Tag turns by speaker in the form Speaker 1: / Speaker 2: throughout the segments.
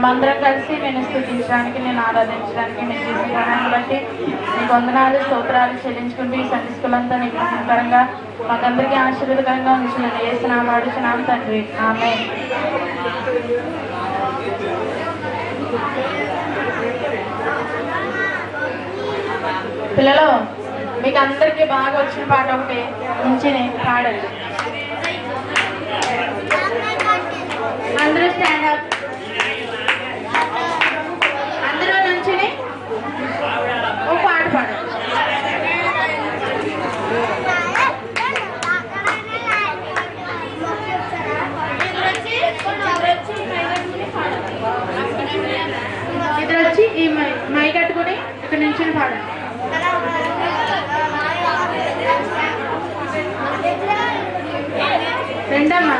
Speaker 1: మేమందరం కలిసి నేను స్తుతించడానికి, నేను ఆరాధించడానికి, నేను చేసిన సహాయాన్ని బట్టి నీకు వందనాలు స్తోత్రాలు చెల్లించుకుంటూ ఈ సండే స్కూల్ అంతా నీకు మహిమకరంగా మాకందరికీ ఆశీర్వాదకరంగా ఉంచున్నాను. యేసునామమున అడుగుచున్నాము తండ్రి, ఆమేన్. పిల్లలు, మీకు అందరికీ బాగా వచ్చిన పాట ఒకటి నుంచి పాడండి. అందరూ స్టాండ్ అప్, అందరూ నుంచి ఓ పాట పాడండి. ఇద్దరు వచ్చి ఈ మై కట్టుకుని ఇక్కడ నుంచి పాడండి. రెండమ్మా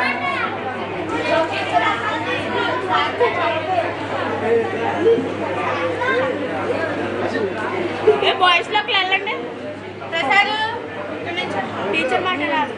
Speaker 1: బాయ్స్ లోకి వెళ్ళండి. ప్రసాద్ టీచర్ మాట రాదు.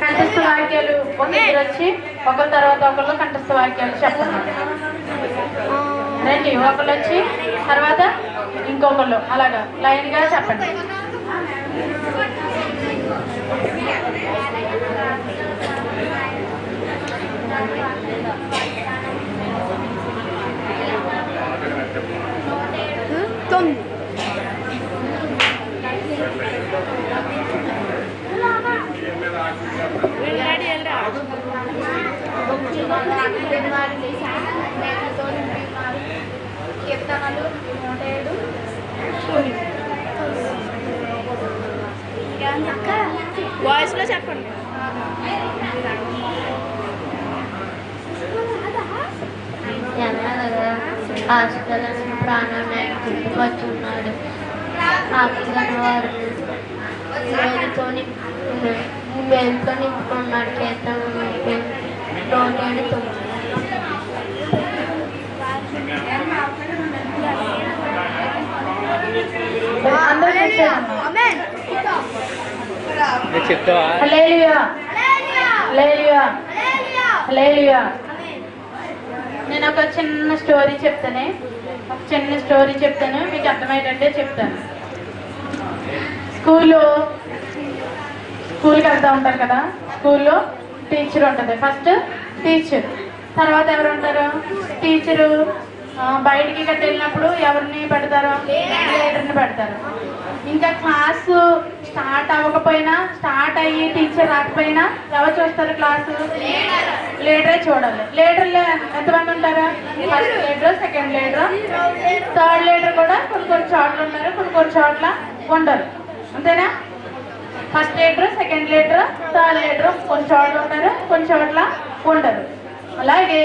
Speaker 1: కంఠస్థ వాక్యాలు ఒకరు వచ్చి ఒకరి తర్వాత ఒకళ్ళు కంఠస్థ వాక్యాలు చెప్పండి. రండి, ఒకళ్ళు వచ్చి తర్వాత ఇంకొకళ్ళు అలాగా లైన్ గా చెప్పండి. వాయిస్ లో చెప్పండి.
Speaker 2: హాస్పిటల్ ప్రాణాన్ని గుర్తుపచ్చున్నాడు. ఆకులను వారు వేలుతో నింపుకున్నాడు. చేతను రోడ్డు
Speaker 1: నేను ఒక చిన్న స్టోరీ చెప్తాను, మీకు అర్థమయ్యేటట్టే చెప్తాను. స్కూల్కి వెళ్తూ ఉంటారు కదా, స్కూల్లో టీచర్ ఉంటుంది. ఫస్ట్ టీచర్, తర్వాత ఎవరు ఉంటారు? టీచరు. బయటికి గట్టి వెళ్ళినప్పుడు ఎవరిని పెడతారు? లీడర్ని పెడతారు. ఇంకా క్లాసు స్టార్ట్ అవ్వకపోయినా, స్టార్ట్ అయ్యి టీచర్ రాకపోయినా ఎవరు చూస్తారు? క్లాసు లీడరే చూడాలి. లీడర్లు ఎంతమంది ఉంటారు? First leader, second leader, third leader కూడా కొన్ని చోట్ల ఉంటారు, కొన్ని చోట్ల ఉండరు. అంతేనా? First leader, second leader, third leader కొన్ని చోట్ల ఉంటారు, కొన్ని చోట్ల ఉండరు. అలాగే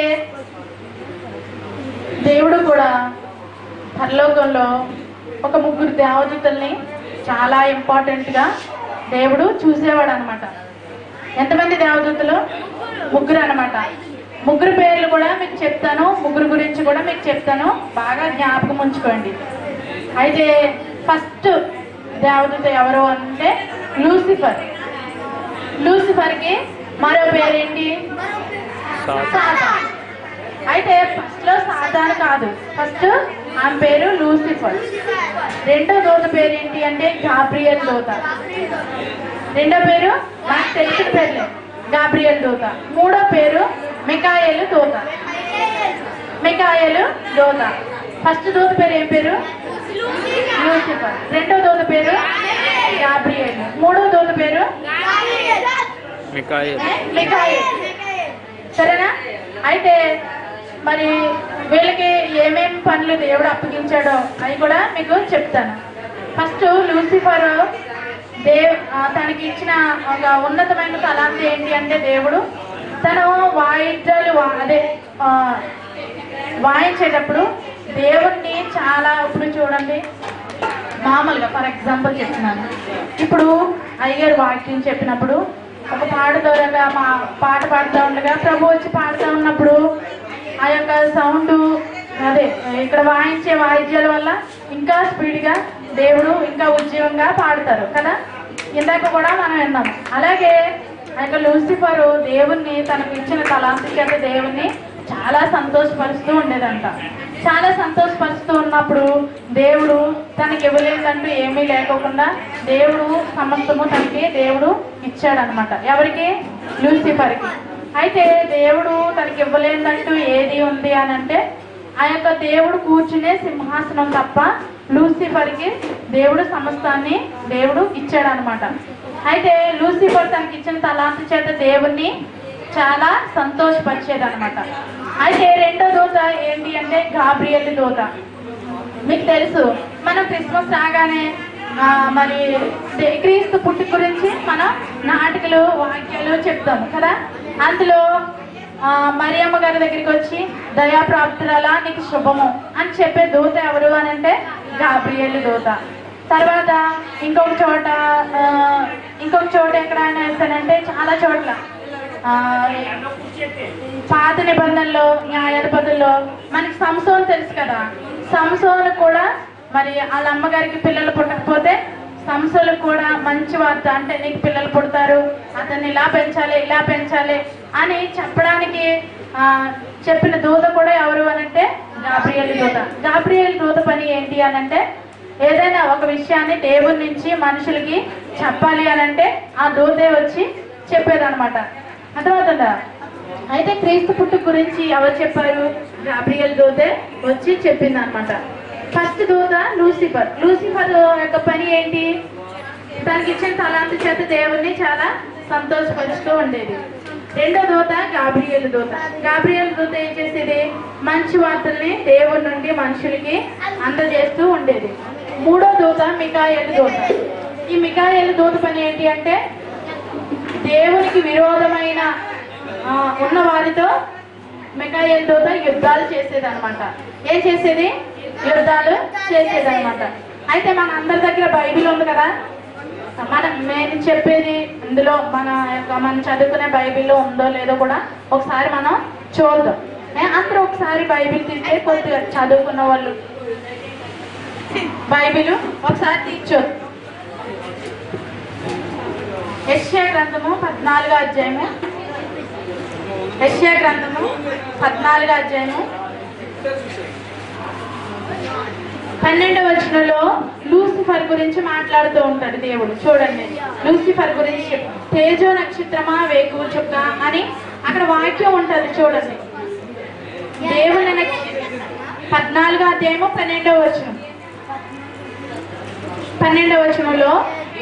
Speaker 1: దేవుడు కూడా పరలోకంలో ఒక ముగ్గురు దేవదూతల్ని చాలా ఇంపార్టెంట్గా దేవుడు చూసేవాడు అనమాట. ఎంతమంది దేవదూతలు? ముగ్గురు అనమాట. ముగ్గురు పేర్లు కూడా మీకు చెప్తాను, ముగ్గురు గురించి కూడా మీకు చెప్తాను, బాగా జ్ఞాపకం ఉంచుకోండి. అయితే ఫస్ట్ దేవదూత ఎవరు అంటే లూసిఫర్. లూసిఫర్కి మరో పేరేంటి? సాతాన్. అయితే ఫస్ట్ లో సాతాను కాదు, ఫస్ట్ ఆమె పేరు లూసిఫర్. రెండో దూత పేరు ఏంటి అంటే గాబ్రియల్ దూత. రెండో పేరు మనకు తెలిసిన పేర్లే, గాబ్రియల్ దూత. మూడో పేరు మికాయేలు దూత. మికాయేలు దూత. ఫస్ట్ దూత పేరు ఏం పేరు? లూసిఫర్. రెండో దూత పేరు గాబ్రియల్. మూడో దూత పేరు మికాయేలు. సరేనా? అయితే మరి వీళ్ళకి ఏమేమి పనులు దేవుడు అప్పగించాడో అవి కూడా మీకు చెప్తాను. ఫస్ట్ లూసిఫర్ తనకి ఇచ్చిన ఒక ఉన్నతమైన తలాంతి ఏంటి అంటే దేవుడు తను వాయిద్యాలు అదే వాయించేటప్పుడు దేవుణ్ణి చాలా, ఇప్పుడు చూడండి మామూలుగా ఫర్ ఎగ్జాంపుల్ చెప్తున్నాను, ఇప్పుడు అయ్యగారు వాక్యం చెప్పినప్పుడు ఒక పాడుదోరగా మా పాట పాడుతూ ఉండగా ప్రభు వచ్చి పాడుతూ ఉన్నప్పుడు ఆ యొక్క సౌండ్ అదే ఇక్కడ వాయించే వాయిద్యాల వల్ల ఇంకా స్పీడ్గా దేవుడు ఇంకా ఉజ్జీవంగా పాడతారు కదా. ఇందాక కూడా మనం విన్నాం. అలాగే ఆ యొక్క లూసిఫరు దేవుణ్ణి తనకు ఇచ్చిన తలాంతి చేత దేవుణ్ణి చాలా సంతోషపరుస్తూ ఉండేదంట. చాలా సంతోషపరుస్తూ ఉన్నప్పుడు దేవుడు తనకి ఇవ్వలేదంటూ ఏమీ లేకోకుండా దేవుడు సమస్తము తనకి దేవుడు ఇచ్చాడనమాట. ఎవరికి? లూసిఫర్కి. అయితే దేవుడు తనకి ఇవ్వలేదంటూ ఏది ఉంది అని అంటే ఆ యొక్క దేవుడు కూర్చునే సింహాసనం తప్ప లూసిఫర్కి దేవుడు సమస్తాన్ని దేవుడు ఇచ్చాడనమాట. అయితే లూసిఫర్ తనకి ఇచ్చిన తలాంతి చేత దేవుణ్ణి చాలా సంతోషపరిచేదనమాట. అయితే రెండో దూత ఏంటి అంటే గాబ్రియల్ దూత. మీకు తెలుసు మనం క్రిస్మస్ రాగానే మరి క్రీస్తు పుట్టుక గురించి మనం నాటికలు వాక్యాలు చెప్తాము కదా. అందులో మరియమ్మ గారి దగ్గరికి వచ్చి దయాప్రాప్తురాలా నీకు శుభము అని చెప్పే దూత ఎవరు అని అంటే గాబ్రియల్ దూత. తర్వాత ఇంకొక చోట ఎక్కడ వేస్తానంటే చాలా చోట్ల పాత నిబంధనలో న్యాయాధిపతుల్లో మనకి సంసోను తెలుసు కదా. సంసోను కూడా మరి వాళ్ళ అమ్మగారికి పిల్లలు పుట్టకపోతే సంసోలకు కూడా మంచి వార్త అంటే నీకు పిల్లలు పుడతారు, అతన్ని ఇలా పెంచాలి అని చెప్పడానికి చెప్పిన దూత కూడా ఎవరు అనంటే గాబ్రియల్ దూత. గాబ్రియల్ దూత పని ఏంటి అనంటే ఏదైనా ఒక విషయాన్ని దేవుడి నుంచి మనుషులకి చెప్పాలి అనంటే ఆ దూతే వచ్చి చెప్పేదన్నమాట. అర్థమవుతుందా? అయితే క్రీస్తు పుట్టుక గురించి ఎవరు చెప్పారు? గాబ్రియల్ దూతే వచ్చి చెప్పింది అనమాట. ఫస్ట్ దూత లూసిఫర్. లూసిఫర్ యొక్క పని ఏంటి? తనకి ఇచ్చిన తలాంతి చేత దేవుణ్ణి చాలా సంతోషపరుస్తూ ఉండేది. రెండో దూత గాబ్రియల్ దూత. గాబ్రియల్ దూత ఏం చేసేది? మంచి వార్తల్ని దేవుడి నుండి మనుషులకి అందజేస్తూ ఉండేది. మూడో దూత మికాయేలు దూత. ఈ మికాయేలు దూత పని ఏంటి అంటే దేవునికి విరోధమైన ఉన్న వారితో మికాయేలు దూత యుద్ధాలు చేసేది అనమాట. ఏం చేసేది? యుద్ధాలు చేసేది అనమాట. అయితే మన అందరి దగ్గర బైబిల్ ఉంది కదా. నేను చెప్పేది ఇందులో మనం చదువుకునే బైబిల్లో ఉందో లేదో కూడా ఒకసారి మనం చూద్దాం. అందరూ ఒకసారి బైబిల్ తీస్తే కొద్దిగా చదువుకున్న వాళ్ళు బైబిల్ ఒకసారి తీర్చోదు. యెషయా గ్రంథము 14వ అధ్యాయము. యెషయా గ్రంథము 14వ అధ్యాయము 12వ వచనంలో లూసిఫర్ గురించి మాట్లాడుతూ ఉంటాడు దేవుడు. చూడండి లూసిఫర్ గురించి తేజో నక్షత్రమా వేకువ చుక్క అని అక్కడ వాక్యం ఉంటుంది. చూడండి దేవుని 14వ అధ్యాయము 12వ వచనం. 12వ వచనంలో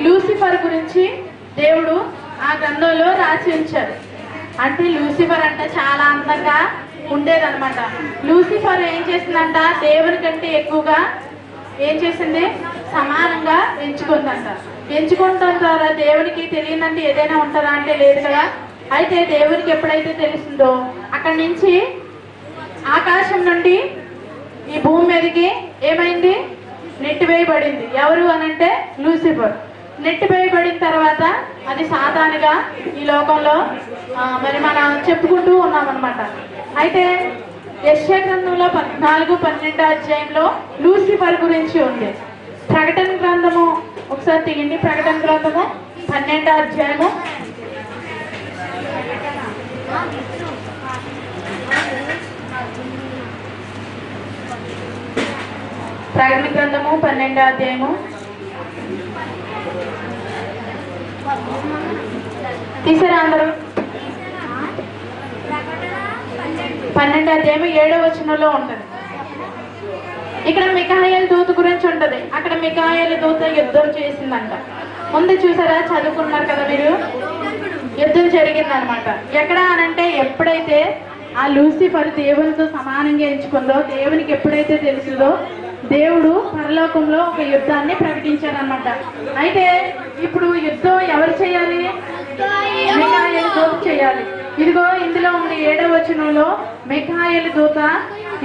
Speaker 1: లూసిఫర్ గురించి దేవుడు ఆ గ్రంథంలో రాసి ఉంచారు. అంటే లూసిఫర్ అంటే చాలా అందంగా ఉండేదన్నమాట. లూసిఫర్ ఏం చేసిందంట? దేవుని కంటే ఎక్కువగా ఏం చేసింది? సమానంగా ఎంచుకుందంట. ఎంచుకుంటాం ద్వారా దేవునికి తెలియనంటే ఏదైనా ఉంటుందా అంటే లేదు కదా. అయితే దేవునికి ఎప్పుడైతే తెలిసిందో అక్కడి నుంచి ఆకాశం నుండి ఈ భూమి మీదకి ఏమైంది? నెట్టివేయబడింది. ఎవరు అనంటే లూసిఫర్. నెట్టివేయబడిన తర్వాత అది సాతానుగా ఈ లోకంలో మరి మనం చెప్పుకుంటూ ఉన్నామన్నమాట. అయితే యెషయా గ్రంథంలో 14, 12 అధ్యాయంలో లూసిఫర్ గురించి ఉంది. ప్రకటన గ్రంథము ఒకసారి తీయండి. ప్రకటన గ్రంథము 12వ అధ్యాయము. ప్రకటన గ్రంథము 12వ అధ్యాయము. తీసారా అందరూ? 12వ అధ్యాయం 7వ వచనంలో ఉంటది. ఇక్కడ మిఖాయేలు దూత గురించి ఉంటది. అక్కడ మిఖాయేలు దూత యుద్ధం చేసిందంట. ముందు చూసారా, చదువుకున్నారు కదా మీరు. యుద్ధం జరిగిందనమాట. ఎక్కడ అనంటే ఎప్పుడైతే ఆ లూసిఫర్ దేవునితో సమానంగా ఎంచుకుందో, దేవునికి ఎప్పుడైతే తెలుసుదో దేవుడు పరలోకంలో ఒక యుద్ధాన్ని ప్రకటించారనమాట. అయితే ఇప్పుడు యుద్ధం ఎవరు చేయాలి? మిఖాయేలు దూత చేయాలి. ఇదిగో ఇందులో ఉంది 7వ వచనంలో మిఖాయేలు దూత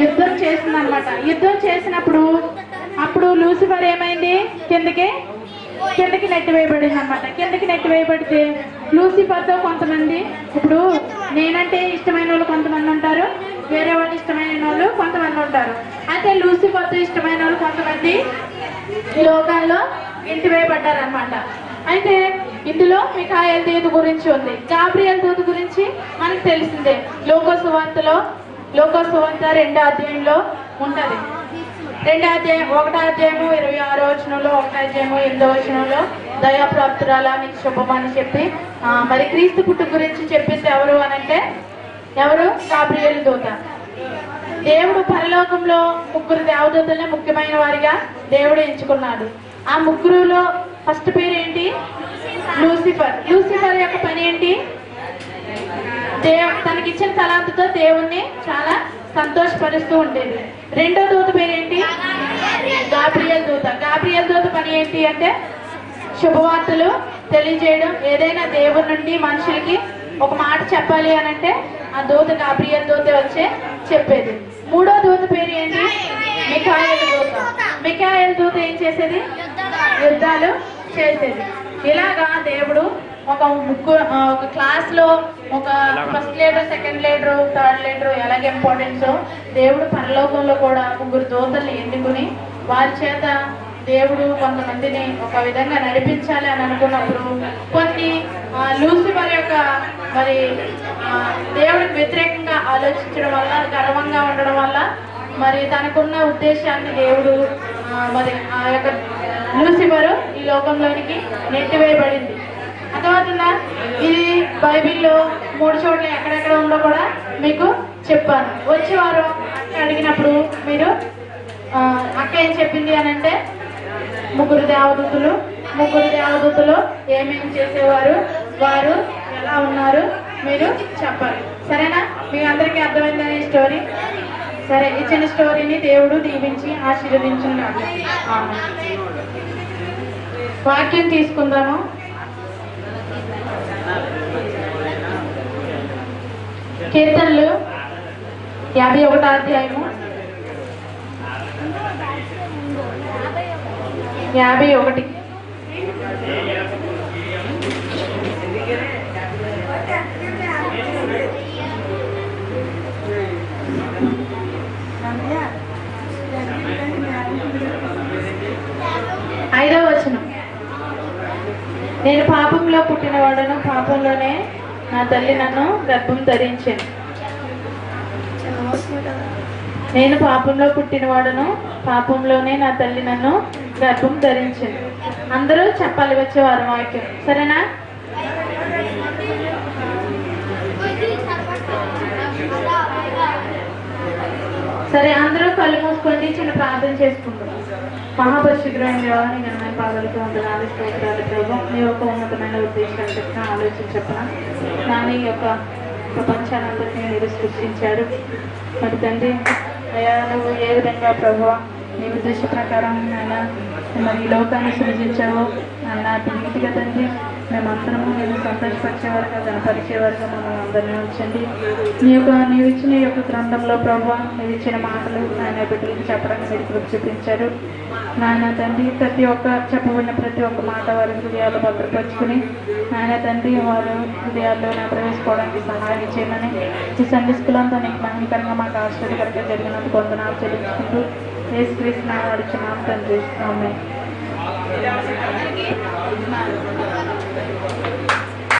Speaker 1: యుద్ధం చేసిందనమాట. యుద్ధం చేసినప్పుడు అప్పుడు లూసిఫర్ ఏమైంది? కిందకి నెట్టివేయబడింది అనమాట. కిందకి నెట్టివేయబడితే లూసిఫర్తో కొంతమంది, ఇప్పుడు నేనంటే ఇష్టమైన వాళ్ళు కొంతమంది ఉంటారు, వేరే వాళ్ళు ఇష్టమైన వాళ్ళు కొంతమంది ఉంటారు. అయితే లూసిఫర్తో ఇష్టమైన వాళ్ళు కొంతమంది ఈ లోకాల్లో ఇంటివేయబడ్డారనమాట. అయితే ఇందులో మిఖాయేలు దూత గురించి ఉంది. గాబ్రియల్ దూత గురించి మనకు తెలిసిందే. లోకసువార్తలో 2వ అధ్యాయంలో ఉంటది. 2వ అధ్యాయం 1వ అధ్యాయము 26వ వచనంలో, 1వ అధ్యాయము 8వ వచనంలో దయాప్రాప్తురాల నీకు శుభమని చెప్పి మరి క్రీస్తు పుట్టు గురించి చెప్పింది ఎవరు అనంటే ఎవరు? గాబ్రియల్ దూత. దేవుడు పరలోకంలో 3 దేవదూతల్ని ముఖ్యమైన వారిగా దేవుడు ఎంచుకున్నాడు. ఆ 3లో ఫస్ట్ పేరు ఏంటి? లూసిఫర్. లూసిఫర్ యొక్క పని ఏంటి? తనకిచ్చిన తలాంతుతో దేవుణ్ణి చాలా సంతోషపరుస్తూ ఉండేది. 2వ దూత పేరేంటి? గాబ్రియల్ దూత. గాబ్రియల్ దూత పని ఏంటి అంటే శుభవార్తలు తెలియజేయడం. ఏదైనా దేవుని నుండి మనుషులకి ఒక మాట చెప్పాలి అనంటే ఆ దూత గాబ్రియల్ దూత వచ్చే చెప్పేది. 3వ దూత పేరు ఏంటి? మిఖాయేలు దూత. మిఖాయేలు దూత ఏం చేసేది? యుద్ధాలు చేసేది. ఇలాగా దేవుడు ఒక క్లాస్లో ఒక first leader, second leader, third leader ఎలాగ ఇంపార్టెన్స్, దేవుడు పరలోకంలో కూడా 3 దూతల్ని ఎన్నుకుని వారి చేత దేవుడు కొంతమందిని ఒక విధంగా నడిపించాలి అని అనుకున్నప్పుడు కొన్ని లూసిఫర్ యొక్క మరి దేవుడికి వ్యతిరేకంగా ఆలోచించడం వల్ల, గర్వంగా ఉండడం వల్ల మరి తనకున్న ఉద్దేశాన్ని దేవుడు మరి ఆ యొక్క లూసిఫర్ ఈ లోకంలోనికి నెట్టివేయబడింది. అర్థమవుతుందా? ఇది బైబిల్లో 3 చోట్ల ఎక్కడెక్కడ ఉందో కూడా మీకు చెప్పాను. వచ్చేవారు అక్క అడిగినప్పుడు మీరు అక్క ఏం చెప్పింది అని అంటే 3 దేవదూతలు ఏమేమి చేసేవారు, వారు ఎలా ఉన్నారు మీరు చెప్పాలి. సరేనా? మీ అందరికీ అర్థమైందని ఈ స్టోరీ. సరే, ఇచ్చిన స్టోరీని దేవుడు దీవించి ఆశీర్వదించున్నాడు. వాక్యం తీసుకుందాము. కీర్తనలు 51వ అధ్యాయము 51. ఐదవ వచనం. నేను పాపంలో పుట్టినవాడను, పాపంలోనే నా తల్లి నన్ను గర్భం ధరించాను. నేను పాపంలో పుట్టినవాడను, పాపంలోనే నా తల్లి నన్ను గర్భం ధరించాను. అందరూ చెప్పాలి వచ్చేవారు వాక్యం. సరేనా? సరే, అందరూ కళ్ళు మూసుకోండి. చిన్న ప్రార్థన చేసుకుంటాం. మహాపరిశుద్ధుడైన దేవా, నీ ఘనమైన పాదాలకు వందనాలు, స్తోత్రాలు ప్రభు. నీ యొక్క ఉన్నతమైన ఉద్దేశాలు చెప్పిన ఆలోచన చెప్పిన నాని యొక్క ప్రపంచానందరినీ మీరు సృష్టించారు. మరి తండ్రి అయ్యా, నువ్వు ఏ విధంగా ప్రభు నీ ఉద్దేశ ప్రకారం ఆయన మరి ఈ లోకాన్ని సృజించావో ఆయన నీతిగా తండ్రి మేమందరము నేను సంతోషపరిచేవారుగా, గణపరిచేవారుగా మమ్మల్ని అందరినీ ఉంచండి. నీవు ఇచ్చిన ఈ యొక్క గ్రంథంలో ప్రభు నీవు ఇచ్చిన మాటలు ఆయన బిడ్డలకు చెప్పడానికి మీరు కృప చూపించారు. నాయన తండ్రి ప్రతి ఒక్క చెప్పబడిన ప్రతి ఒక్క మాట వారి హృదయాలు భద్రపరుచుకుని నాయన తండ్రి వారు హృదయాల్లో ప్రవేశించుకోవడానికి సహాయం చేయమని ఈ సండే స్కూల్ అంతా నీకు మహిమకరంగా మాకు ఆశ్చర్యకరంగా జరిగినందుకు వందనాలు చెల్లించుకుంటూ యేసుక్రీస్తు నామమున అడుగుచున్నాము తండ్రి. ఆమేన్. ఇది ఎవరు చెప్పారు మనకి?